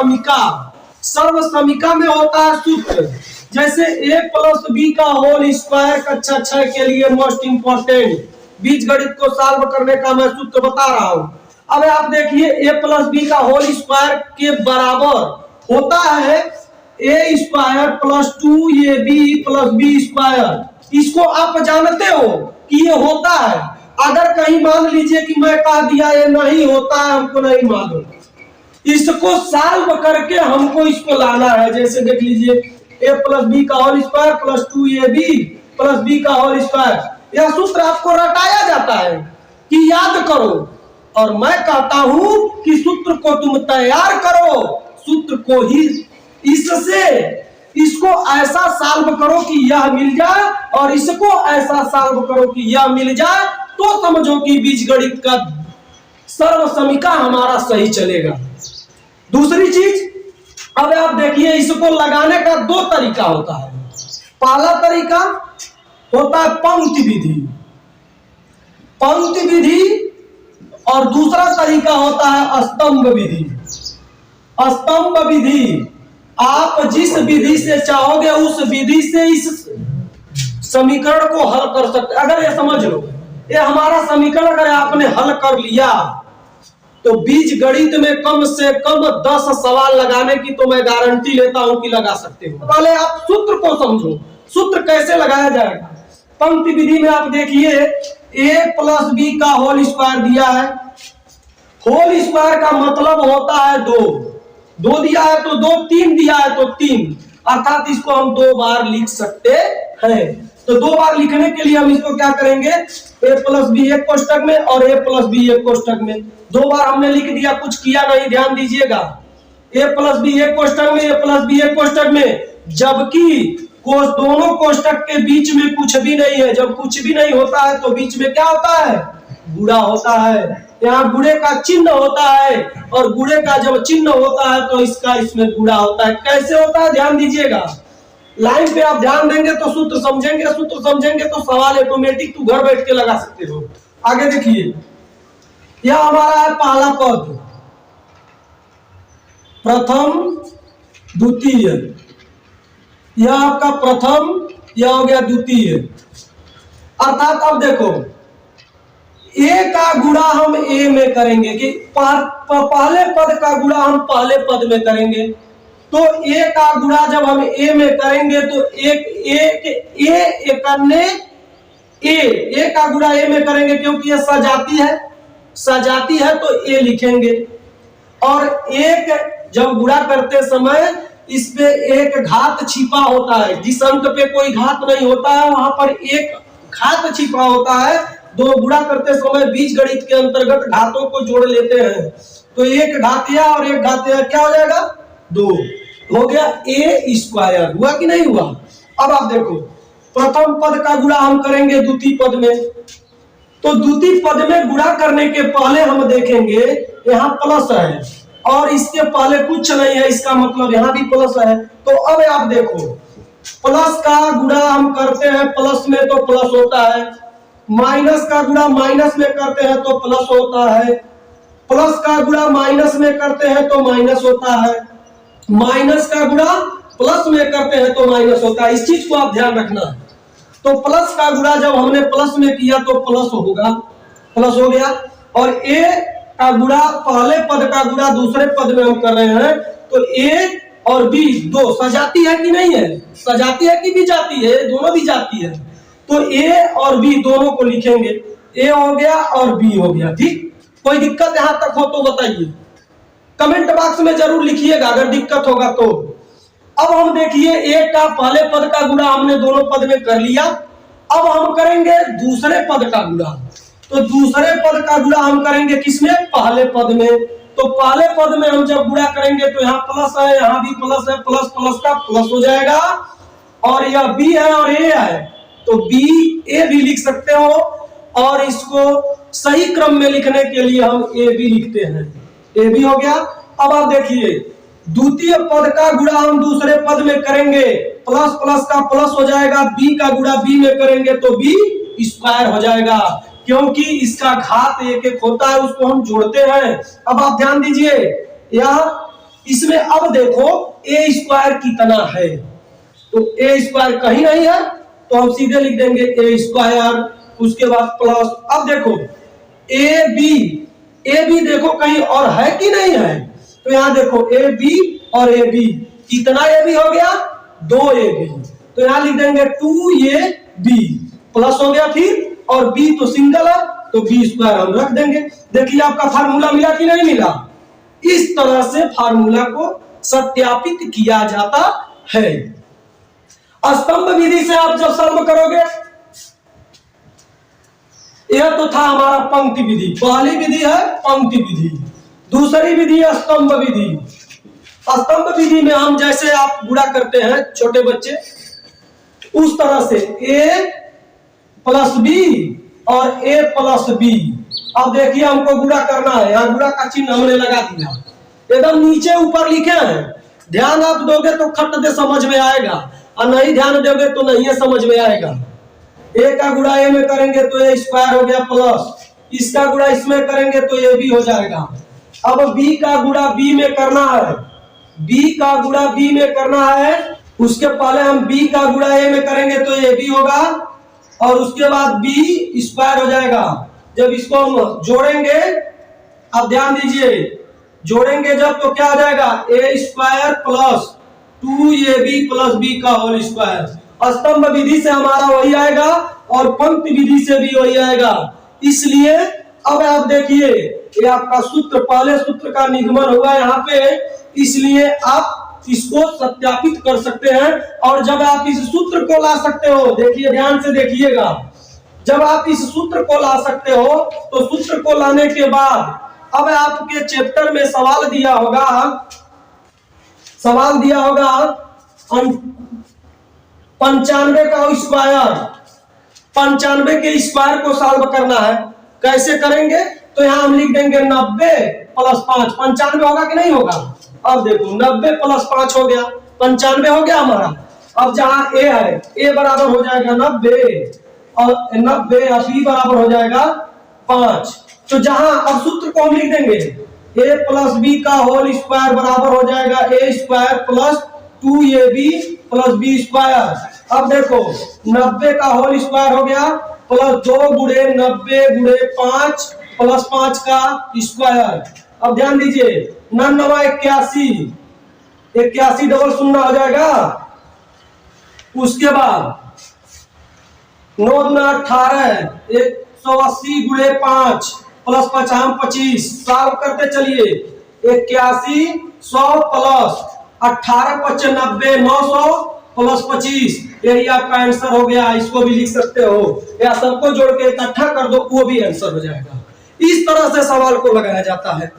सर्वसमीका। सर्वसमीका में होता है सूत्र, जैसे a प्लस बी का होल स्क्वायर कक्षा 6 के लिए मोस्ट इंपोर्टेंट बीज गणित को सॉल्व करने का मैं सूत्र बता रहा हूं। अब आप देखिए a प्लस बी का होल स्क्वायर के बराबर होता है a square plus 2ab plus B square. इसको आप जानते हो कि ये होता है। अगर कहीं मान लीजिए कि मैं कह दिया ये नहीं होता है, हमको नहीं मालूम, इसको सॉल्व करके हमको इसको लाना है। जैसे देख लीजिए a प्लस बी का whole square plus 2ab plus B का होल स्क्वायर, यह सूत्र आपको रटाया जाता है कि याद करो, और मैं कहता हूं कि सूत्र को तुम तैयार करो। सूत्र को ही इससे इसको ऐसा सॉल्व करो कि यह मिल जाए, और इसको ऐसा सॉल्व करो कि यह मिल जाए, तो समझो कि बीजगणित का सर्वसमीका हमारा सही चलेगा। दूसरी चीज, अब आप देखिए इसको लगाने का दो तरीका होता है। पहला तरीका होता है पंक्ति विधि, पंक्ति विधि, और दूसरा तरीका होता है स्तंभ विधि। स्तंभ विधि, आप जिस विधि से चाहोगे उस विधि से इस समीकरण को हल कर सकते। अगर ये समझ लो, ये हमारा समीकरण अगर आपने हल कर लिया तो बीज गणित में कम से कम 10 सवाल लगाने की तो मैं गारंटी लेता हूं कि लगा सकते हो। पहले आप सूत्र को समझो, सूत्र कैसे लगाया जाएगा। पंक्ति विधि में आप देखिए a प्लस बी का होल स्क्वायर दिया है। होल स्क्वायर का मतलब होता है दो, दो दिया है तो दो, तीन दिया है तो तीन, अर्थात इसको हम दो बार लिख सकते हैं। तो दो बार लिखने के लिए हम इसको क्या करेंगे, a प्लस बी एक कोष्टक में और a प्लस बी एक कोष्टक में। दो बार हमने लिख दिया, कुछ किया नहीं, ध्यान दीजिएगा। a प्लस बी एक कोष्टक में, a प्लस बी एक कोष्टक में, जबकि दोनों कोष्टक के बीच में कुछ भी नहीं है। जब कुछ भी नहीं होता है तो बीच में क्या होता है, गुणा होता है। यहाँ गुणे का चिन्ह होता है, और गुणे का जब चिन्ह होता है तो इसका इसमें गुणा होता है। कैसे होता है ध्यान दीजिएगा, लाइन पे आप ध्यान देंगे तो सूत्र समझेंगे, सूत्र समझेंगे तो सवाल ऑटोमेटिक तू घर बैठ के लगा सकते हो। आगे देखिए, यह हमारा है पहला पद, प्रथम द्वितीय, यह आपका प्रथम, यह हो गया द्वितीय। अर्थात अब देखो a का गुणा हम a में करेंगे कि पहले पद का गुणा हम पहले पद में करेंगे। तो a का गुणा जब हम a में करेंगे तो a का गुणा a में करेंगे, क्योंकि यह सजाती है, सजाती है तो a लिखेंगे। और एक जब गुणा करते समय इस पे एक घात छिपा होता है, जिस अंक पे कोई घात नहीं होता है वहां पर एक घात छिपा होता है। दो गुणा करते समय बीज गणित के अंतर्गत घातों को जोड़ लेते हैं, तो एक घातिया और एक घातिया क्या हो जाएगा, दो हो गया a स्क्वायर। हुआ कि नहीं हुआ। अब आप देखो, प्रथम पद का गुणा हम करेंगे द्वितीय पद में, तो द्वितीय पद में गुणा करने के पहले हम देखेंगे यहाँ प्लस है और इसके पहले कुछ नहीं है, इसका मतलब यहाँ भी प्लस है। तो अब आप देखो, प्लस का गुणा हम करते हैं प्लस में तो प्लस होता है, माइनस का गुणा माइनस में करते हैं तो प्लस होता है, प्लस का गुणा माइनस में करते हैं तो माइनस होता है, माइनस का गुणा प्लस में करते हैं तो माइनस होता है। इस चीज को आप ध्यान रखना। तो प्लस का गुणा जब हमने प्लस में किया तो प्लस होगा, प्लस हो गया। और a का गुणा पहले पद का गुणा दूसरे पद में हम कर रहे हैं, तो a और b दो सजाती है कि नहीं है, सजाती है कि भी जाती है, दोनों भी जाती है। तो a और b दोनों को लिखेंगे, a हो गया और b हो गया। ठीक, कोई दिक्कत यहां तक हो तो बताइए, कमेंट बॉक्स में जरूर लिखिएगा अगर दिक्कत होगा तो। अब हम देखिए a का पहले पद का गुणा हमने दोनों पद में कर लिया, अब हम करेंगे दूसरे पद का गुणा। तो दूसरे पद का गुणा हम करेंगे किसमें, पहले पद में। तो पहले पद में हम जब गुणा करेंगे तो यहाँ प्लस है, यहाँ भी प्लस है, प्लस प्लस का प्लस हो जाएगा। और यह b है और a है, तो b a भी लिख सकते हो, और इसको सही क्रम में लिखने के लिए हम a भी लिखते हैं, a भी हो गया। अब आप देखिए, द्वितीय पद का गुणा हम दूसरे पद में करेंगे, प्लस प्लस का प्लस हो जाएगा, b का गुणा b में करेंगे तो b स्क्वायर हो जाएगा, क्योंकि इसका घात एक एक होता है, उसको हम जोड़ते हैं। अब आप ध्यान दीजिए, यह इसमें अब देखो ए स्क्वायर कितना है, तो ए स्क्वायर कहीं नहीं है तो हम सीधे लिख देंगे ए स्क्वायर, उसके बाद प्लस, अब देखो ए बी देखो कहीं और है कि नहीं है, तो यहां देखो ए बी और ए बी, कितना ए बी हो गया 2 ए बी, तो यहां लिख देंगे 2 ए बी प्लस हो गया, फिर और बी तो सिंगल है तो बी स्क्वायर हम रख देंगे। देखिए आपका फार्मूला मिला कि नहीं मिला। इस तरह से फार्मूला को सत्यापित किया जाता है। स्तंभ विधि से आप जब सॉल्व करोगे, यह तो था हमारा पंक्ति विधि, पहली विधि है पंक्ति विधि, दूसरी विधि है स्तंभ विधि। स्तंभ विधि में हम जैसे आप गुणा करते हैं छोटे बच्चे, उस तरह से a प्लस बी और a प्लस बी। अब देखिए हमको गुणा करना है, यहाँ गुणा का चिन्ह हमने लगा दिया, एकदम नीचे ऊपर लिखे हैं, ध्यान आप दोगे तो खट दे समझ में आएगा, और नहीं ध्यान दोगे तो नहीं है समझ में आएगा। ए का गुणा ए में करेंगे तो ए स्क्वायर हो गया प्लस, इसका गुणा इसमें करेंगे तो ए बी हो जाएगा। अब बी का गुणा बी में करना है, बी का गुणा बी में करना है, उसके पहले हम बी का गुणा ए में करेंगे तो ए बी होगा, और उसके बाद बी स्क्वायर हो जाएगा। जब इसको हम जोड़ेंगे, अब ध्यान दीजिए, जोड़ेंगे जब तो क्या हो जाएगा a square plus 2ab plus B का होल स्क्वायर। स्तंभ विधि से हमारा वही आएगा और पंक्ति विधि से भी वही आएगा। इसलिए अब आप देखिए ये आपका सूत्र, पहले सूत्र का निगमन हुआ यहाँ पे, इसलिए आप इसको सत्यापित कर सकते हैं। और जब आप इस सूत्र को ला सकते हो, देखिए ध्यान से देखिएगा, जब आप इस सूत्र को ला सकते हो तो सूत्र को लाने के बाद अब आपके चैप्टर में सवाल दिया होगा 95 का स्क्वायर, 95 के स्क्वायर को सॉल्व करना है। कैसे करेंगे, तो यहाँ हम लिख देंगे 90 प्लस 5, 95 होगा कि नहीं होगा। अब देखो 90 प्लस 5 हो गया, 95 हो गया हमारा। अब जहां ए है, ए बराबर हो जाएगा 90 और 90 और बी बराबर हो जाएगा 5। तो जहां अब सूत्र को हम लिख देंगे ए प्लस बी का होल स्क्वायर बराबर हो जाएगा a square plus 2ab plus B square. अब देखो 90 का होल स्क्वायर हो गया प्लस 2 गुणे 90 गुणे 5 प्लस 5 का स्क्वायर। अब ध्यान दीजिए 9 81 डबल शून्य हो जाएगा। उसके बाद 9 18 180 गुणे 5 प्लस 5 25, सॉल्व करते चलिए 81 100 प्लस 18 95 900 प्लस 25, यही आपका आंसर हो गया। इसको भी लिख सकते हो या सबको जोड़ के इकट्ठा कर दो, वो भी आंसर हो जाएगा। इस तरह से सवाल को लगाया जाता है।